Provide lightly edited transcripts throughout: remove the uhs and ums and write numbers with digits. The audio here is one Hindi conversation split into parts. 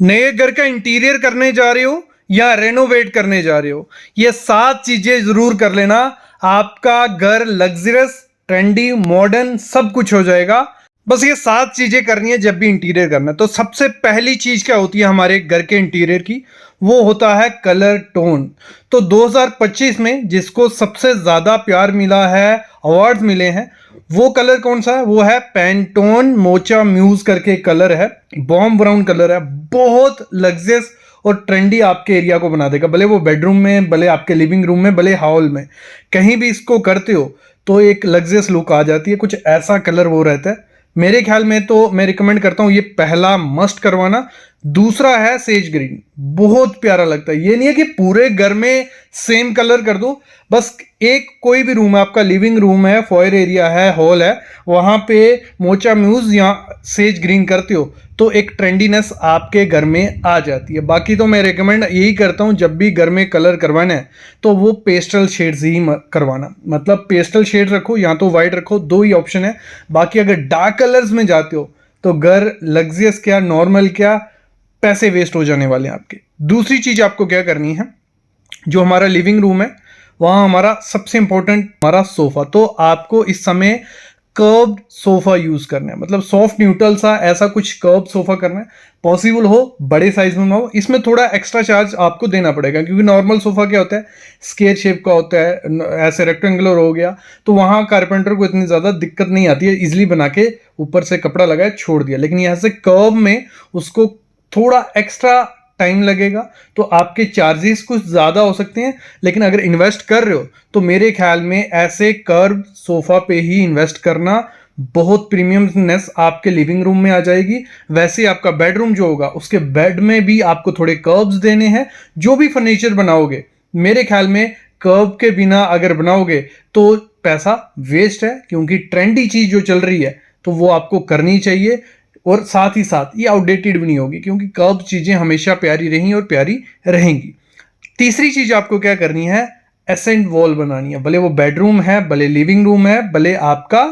नए घर का इंटीरियर करने जा रहे हो या रेनोवेट करने जा रहे हो, ये 7 चीजें जरूर कर लेना। आपका घर लग्जरियस, ट्रेंडी, मॉडर्न सब कुछ हो जाएगा। बस ये 7 चीजें करनी है जब भी इंटीरियर करना है। तो सबसे पहली चीज क्या होती है हमारे घर के इंटीरियर की, वो होता है कलर टोन। तो 2025 में जिसको सबसे ज्यादा प्यार मिला है, अवार्ड्स मिले हैं, वो कलर कौन सा है? वो है पैंटोन मोचा म्यूज करके कलर है, बॉम्ब ब्राउन कलर है। बहुत लग्जरियस और ट्रेंडी आपके एरिया को बना देगा, भले वो बेडरूम में, भले आपके लिविंग रूम में, भले हॉल में, कहीं भी इसको करते हो तो एक लग्जरियस लुक आ जाती है। कुछ ऐसा कलर वो रहता है। मेरे ख्याल में तो मैं रिकमेंड करता हूं ये पहला मस्ट करवाना। दूसरा है सेज ग्रीन, बहुत प्यारा लगता है। ये नहीं है कि पूरे घर में सेम कलर कर दो, बस एक कोई भी रूम है, आपका लिविंग रूम है, फॉयर एरिया है, हॉल है, वहां पे मोचा म्यूज या सेज ग्रीन करते हो तो एक ट्रेंडीनेस आपके घर में आ जाती है। बाकी तो मैं रिकमेंड यही करता हूं जब भी घर में कलर करवाना है तो वो पेस्टल शेड्स ही करवाना, मतलब पेस्टल शेड रखो या तो वाइट रखो, दो ही ऑप्शन है। बाकी अगर डार्क कलर्स में जाते हो तो घर लग्जरियस क्या, नॉर्मल क्या, पैसे वेस्ट हो जाने वाले हैं आपके। दूसरी चीज आपको क्या करनी है, जो हमारा लिविंग रूम है वहां हमारा सबसे इंपॉर्टेंट हमारा सोफा। तो आपको इस समय कर्व्ड सोफा यूज करना है, मतलब सॉफ्ट न्यूट्रल सा ऐसा कुछ कर्व्ड सोफा करना है। पॉसिबल हो बड़े साइज में हो, इसमें थोड़ा एक्स्ट्रा चार्ज आपको देना पड़ेगा, क्योंकि नॉर्मल सोफा क्या होता है, स्क्वायर शेप का होता है, ऐसे रेक्टेंगुलर हो गया, तो वहां कारपेंटर को इतनी ज्यादा दिक्कत नहीं आती है, इजिली बना के ऊपर से कपड़ा लगाया छोड़ दिया। लेकिन यहाँ से कर्व में उसको थोड़ा एक्स्ट्रा टाइम लगेगा, तो आपके चार्जेस कुछ ज़्यादा हो सकते हैं। लेकिन अगर इन्वेस्ट कर रहे हो तो मेरे ख्याल में ऐसे कर्व सोफा पे ही इन्वेस्ट करना, बहुत प्रीमियमनेस आपके लिविंग रूम में आ जाएगी। वैसे आपका बेडरूम जो होगा उसके बेड में भी आपको थोड़े कर्व्स देने हैं। जो भी फर्नीचर बनाओगे मेरे ख्याल में कर्व के बिना अगर बनाओगे तो पैसा वेस्ट है, क्योंकि ट्रेंडी चीज़ जो चल रही है तो वो आपको करनी चाहिए। और साथ ही साथ ये आउटडेटेड भी नहीं होगी, क्योंकि कर्व चीजें हमेशा प्यारी रही और प्यारी रहेंगी। तीसरी चीज आपको क्या करनी है, एसेंट वॉल बनानी है, भले वो बेडरूम है, भले लिविंग रूम है, भले आपका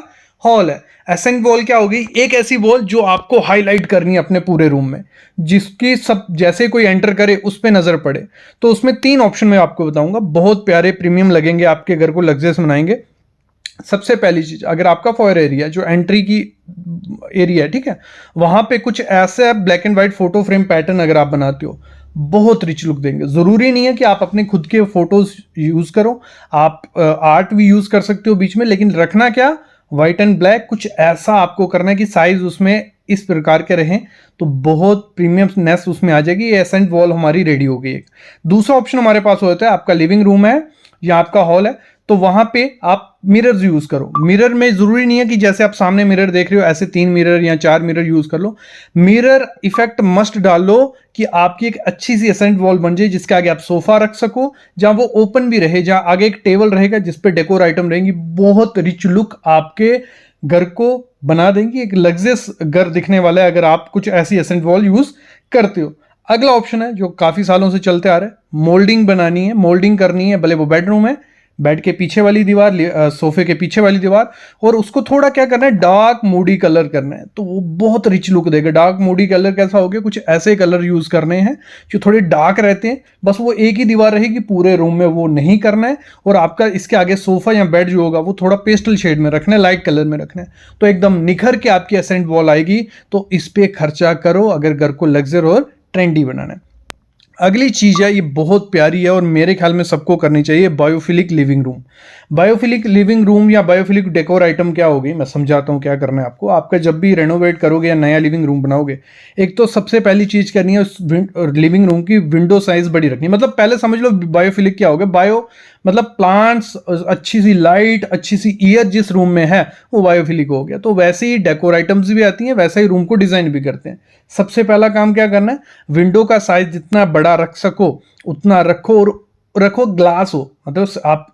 हॉल है। एसेंट वॉल क्या होगी, एक ऐसी वॉल जो आपको हाईलाइट करनी है अपने पूरे रूम में, जिसकी सब जैसे कोई एंटर करे उस पर नजर पड़े। तो उसमें 3 ऑप्शन मैं आपको बताऊंगा, बहुत प्यारे प्रीमियम लगेंगे, आपके घर को लग्जरियस बनाएंगे। सबसे पहली चीज, अगर आपका फॉयर एरिया जो एंट्री की एरिया है, ठीक है, वहां पे कुछ ऐसे black and white photo frame pattern अगर आप बनाते हो, बहुत रिच लुक देंगे। जरूरी नहीं है कि आप अपने खुद के फोटोज यूज करो, आप आर्ट भी यूज कर सकते हो बीच में, लेकिन रखना क्या, व्हाइट एंड ब्लैक। कुछ ऐसा आपको करना है कि साइज उसमें इस प्रकार के रहें, तो बहुत प्रीमियमनेस उसमें आ जाएगी। ये एसेंट वॉल हमारी रेडी हो गई। एक दूसरा ऑप्शन हमारे पास होता है, आपका लिविंग रूम है या आपका हॉल है, तो वहां पे आप मिरर्स यूज करो। मिरर में जरूरी नहीं है कि जैसे आप सामने मिरर देख रहे हो ऐसे 3 मिरर या 4 मिरर यूज कर लो। मिरर इफेक्ट मस्ट डाल लो कि आपकी एक अच्छी सी एसेंट वॉल बन जाए, जिसके आगे आप सोफा रख सको, जहां वो ओपन भी रहे, जहां आगे एक टेबल रहेगा जिसपे डेकोर आइटम रहेंगी। बहुत रिच लुक आपके घर को बना देंगी, एक लग्जरियस घर दिखने वाला है अगर आप कुछ ऐसी एसेंट वॉल यूज करते हो। अगला ऑप्शन है जो काफी सालों से चलते आ रहा है, मोल्डिंग बनानी है, मोल्डिंग करनी है, भले वो बेडरूम है, बेड के पीछे वाली दीवार, सोफे के पीछे वाली दीवार, और उसको थोड़ा क्या करना है, डार्क मूडी कलर करना है, तो वो बहुत रिच लुक देगा। डार्क मूडी कलर कैसा हो गया, कुछ ऐसे कलर यूज करने हैं जो थोड़े डार्क रहते हैं, बस वो एक ही दीवार रहेगी पूरे रूम में, वो नहीं करना है। और आपका इसके आगे सोफा या बेड जो होगा वो थोड़ा पेस्टल शेड में रखना है, लाइट कलर में रखना है, तो एकदम निखर के आपकी एसेंट वॉल आएगी। तो इस पे खर्चा करो अगर घर को लग्जर और ट्रेंडी बनाना है। अगली चीज है, ये बहुत प्यारी है और मेरे ख्याल में सबको करनी चाहिए, biophilic living room. Biophilic living room या बायोफिलिक डेकोर आइटम क्या होगी, मैं समझाता हूँ क्या करना है आपको। आपका जब भी रेनोवेट करोगे या नया लिविंग रूम बनाओगे, एक तो सबसे पहली चीज करनी है उस लिविंग रूम की विंडो साइज बड़ी रखनी है। मतलब पहले समझ लो बायोफिलिक क्या होगा, बायो मतलब प्लांट्स, अच्छी सी लाइट, अच्छी सी एयर जिस रूम में है वो बायोफिलिक हो गया। तो वैसे ही डेकोर आइटम्स भी आती हैं, वैसे ही रूम को डिजाइन भी करते हैं। सबसे पहला काम क्या करना है, विंडो का साइज जितना बड़ा रख सको उतना रखो, और रखो ग्लास हो, मतलब आप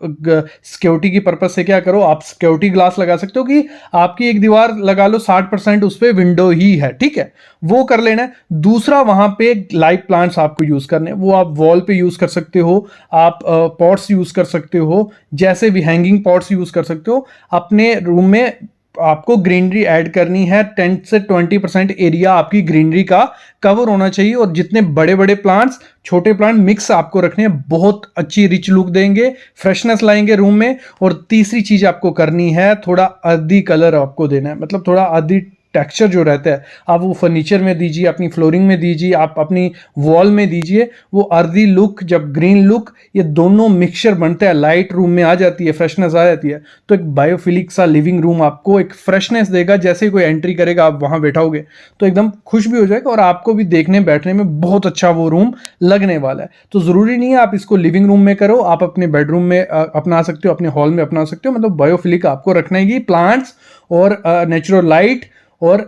सिक्योरिटी की पर्पज से क्या करो, आप सिक्योरिटी ग्लास लगा सकते हो कि आपकी एक दीवार लगा लो 60% उस पर विंडो ही है, ठीक है, वो कर लेना है। दूसरा, वहां पे लाइव प्लांट्स आपको यूज करने, वो आप वॉल पे यूज कर सकते हो, आप पॉट्स यूज कर सकते हो, जैसे भी हैंगिंग पॉट्स यूज कर सकते हो। अपने रूम में आपको ग्रीनरी ऐड करनी है। 10 से 20% एरिया आपकी ग्रीनरी का कवर होना चाहिए और जितने बड़े बड़े प्लांट्स, छोटे प्लांट मिक्स आपको रखने हैं, बहुत अच्छी रिच लुक देंगे, फ्रेशनेस लाएंगे रूम में। और तीसरी चीज आपको करनी है, थोड़ा अर्दी कलर आपको देना है, मतलब थोड़ा अर्दी टेक्सचर जो रहता है आप वो फर्नीचर में दीजिए, अपनी फ्लोरिंग में दीजिए, आप अपनी वॉल में दीजिए। वो अर्दी लुक जब ग्रीन लुक, ये दोनों मिक्सचर बनते हैं, लाइट रूम में आ जाती है, फ्रेशनेस आ जाती है, तो एक बायोफिलिक सा लिविंग रूम आपको एक फ्रेशनेस देगा। जैसे ही कोई एंट्री करेगा आप वहां बैठाओगे तो एकदम खुश भी हो जाएगा और आपको भी देखने बैठने में बहुत अच्छा वो रूम लगने वाला है। तो जरूरी नहीं है आप इसको लिविंग रूम में करो, आप अपने बेडरूम में अपना सकते हो, अपने हॉल में अपना सकते हो। मतलब बायोफिलिक आपको रखना है, प्लांट्स और नेचुरल लाइट और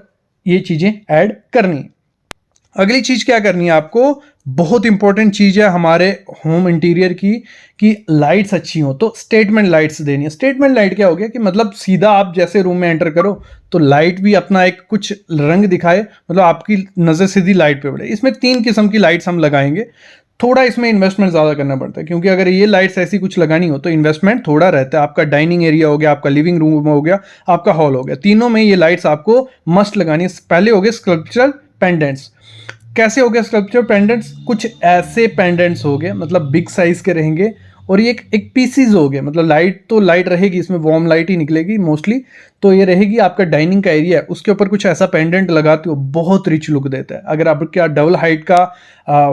ये चीजें ऐड करनी है। अगली चीज क्या करनी है आपको, बहुत इंपॉर्टेंट चीज है हमारे होम इंटीरियर की, कि लाइट्स अच्छी हो तो स्टेटमेंट लाइट्स देनी है। स्टेटमेंट लाइट क्या हो गया कि मतलब सीधा आप जैसे रूम में एंटर करो तो लाइट भी अपना एक कुछ रंग दिखाए, मतलब आपकी नजर सीधी लाइट पे पड़े। इसमें 3 किस्म की लाइट्स हम लगाएंगे। थोड़ा इसमें इन्वेस्टमेंट ज़्यादा करना पड़ता है, क्योंकि अगर ये लाइट्स ऐसी कुछ लगानी हो तो इन्वेस्टमेंट थोड़ा रहता है। आपका डाइनिंग एरिया हो गया, आपका लिविंग रूम हो गया, आपका हॉल हो गया, तीनों में ये लाइट्स आपको मस्ट लगानी है। पहले हो गए स्कल्पचरल पेंडेंट्स। कैसे हो गया स्कल्पचरल पेंडेंट्स, कुछ ऐसे पेंडेंट्स हो गए, मतलब बिग साइज के रहेंगे और ये एक पीसीज हो गए, मतलब लाइट तो लाइट रहेगी, इसमें वार्म लाइट ही निकलेगी मोस्टली। तो ये रहेगी आपका डाइनिंग का एरिया है, उसके ऊपर कुछ ऐसा पेंडेंट लगाते हो, बहुत रिच लुक देता है। अगर आपका डबल हाइट का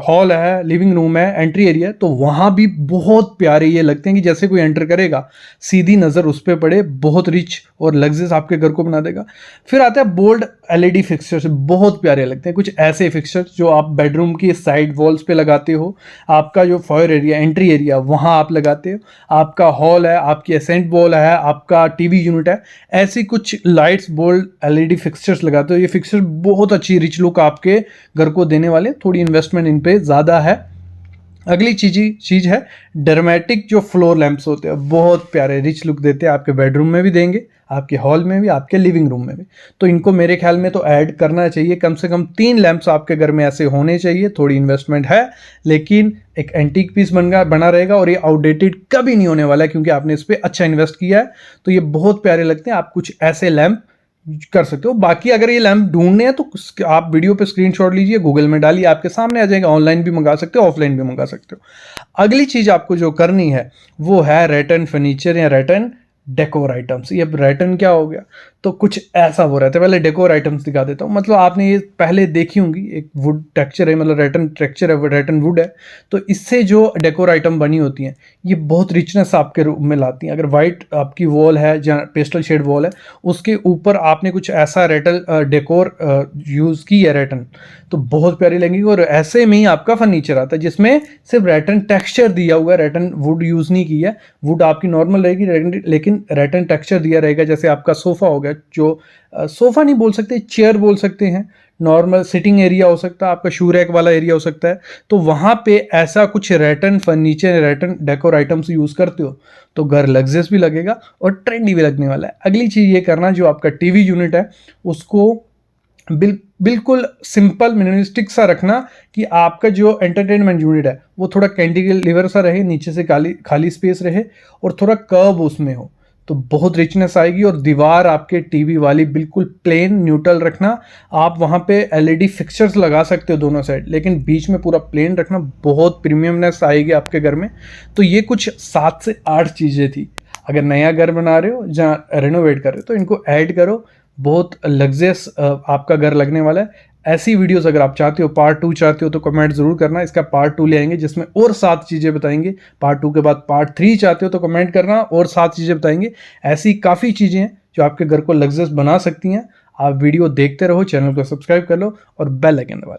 हॉल है, लिविंग रूम है, एंट्री एरिया है, तो वहां भी बहुत प्यारे ये लगते हैं कि जैसे कोई एंटर करेगा सीधी नजर उस पर पड़े, बहुत रिच और लग्जरियस आपके घर को बना देगा। फिर आता है बोल्ड एलईडी फिक्सचर्स, बहुत प्यारे लगते हैं कुछ ऐसे फिक्सचर्स जो आप बेडरूम की साइड वॉल्स पे लगाते हो, आपका जो फॉयर एरिया, एंट्री एरिया, वहां आप लगाते हो, आपका हॉल है, आपकी एसेंट वॉल है, आपका टीवी यूनिट है, ऐसी कुछ लाइट्स बोल्ड एलईडी फिक्सचर्स लगाते हो। ये फिक्सचर बहुत अच्छी रिच लुक आपके घर को देने वाले, थोड़ी इन्वेस्टमेंट इन पे ज्यादा है। अगली चीज है ड्रामेटिक जो फ्लोर लैंप्स होते हैं, बहुत प्यारे रिच लुक देते हैं, आपके बेडरूम में भी देंगे, आपके हॉल में भी, आपके लिविंग रूम में भी। तो इनको मेरे ख्याल में तो ऐड करना चाहिए, कम से कम 3 लैंप्स आपके घर में ऐसे होने चाहिए। थोड़ी इन्वेस्टमेंट है लेकिन एक एंटीक पीस बना रहेगा और ये आउटडेटेड कभी नहीं होने वाला है, क्योंकि आपने इस पर अच्छा इन्वेस्ट किया है। तो ये बहुत प्यारे लगते हैं, आप कुछ ऐसे लैंप कर सकते हो। बाकी अगर ये लैंप ढूंढने हैं तो आप वीडियो पे स्क्रीनशॉट लीजिए, गूगल में डालिए, आपके सामने आ जाएगा। ऑनलाइन भी मंगा सकते हो, ऑफलाइन भी मंगा सकते हो। अगली चीज आपको जो करनी है वो है रैटन फर्नीचर या रैटन डेकोर आइटम्स। ये रैटन क्या हो गया, तो कुछ ऐसा वो रहता है। पहले डेकोर आइटम्स दिखा देता हूँ। मतलब आपने ये पहले देखी होंगी, एक वुड टेक्सचर है, मतलब रैटन टेक्सचर है, रैटन वुड है। तो इससे जो डेकोर आइटम बनी होती हैं ये बहुत रिचनेस आपके रूम में लाती हैं। अगर वाइट आपकी वॉल है, जहाँ पेस्टल शेड वॉल है, उसके ऊपर आपने कुछ ऐसा रैटल डेकोर यूज़ की है रैटन, तो बहुत प्यारी लगेगी। और ऐसे में ही आपका फर्नीचर आता है जिसमें सिर्फ रैटन टेक्सचर दिया हुआ है, रैटन वुड यूज़ नहीं की है। वुड आपकी नॉर्मल रहेगी लेकिन रैटन टेक्सचर दिया रहेगा। जैसे आपका सोफा हो गया, जो सोफा नहीं बोल सकते, चेयर बोल सकते हैं, नॉर्मल सिटिंग एरिया हो सकता है, आपका शू रैक वाला एरिया हो सकता है, तो वहां पे ऐसा कुछ rattan furniture, rattan decor items use करते हो तो घर लग्जरियस भी लगेगा और ट्रेंडी भी लगने वाला है। अगली चीज ये करना, जो आपका टीवी यूनिट है उसको बिल्कुल सिंपल मिनिमलिस्टिक सा रखना, कि आपका जो एंटरटेनमेंट यूनिट है वो थोड़ा कैंटिलीवर सा रहे, नीचे से खाली स्पेस रहे और थोड़ा कर्व उसमें हो, तो बहुत रिचनेस आएगी। और दीवार आपके टीवी वाली बिल्कुल प्लेन न्यूट्रल रखना। आप वहाँ पे एलईडी फिक्सचर्स लगा सकते हो दोनों साइड, लेकिन बीच में पूरा प्लेन रखना, बहुत प्रीमियमनेस आएगी आपके घर में। तो ये कुछ 7 से 8 चीज़ें थी। अगर नया घर बना रहे हो, जहाँ रेनोवेट कर रहे हो, तो इनको ऐड करो, बहुत लग्जरियस आपका घर लगने वाला है। ऐसी वीडियोस अगर आप चाहते हो, पार्ट 2 चाहते हो, तो कमेंट जरूर करना। इसका पार्ट 2 ले आएंगे जिसमें और 7 चीज़ें बताएंगे। पार्ट 2 के बाद पार्ट 3 चाहते हो तो कमेंट करना, और 7 चीज़ें बताएंगे। ऐसी काफ़ी चीज़ें हैं जो आपके घर को लग्जरियस बना सकती हैं। आप वीडियो देखते रहो, चैनल को सब्सक्राइब कर लो और बेल आइकन दबा लो।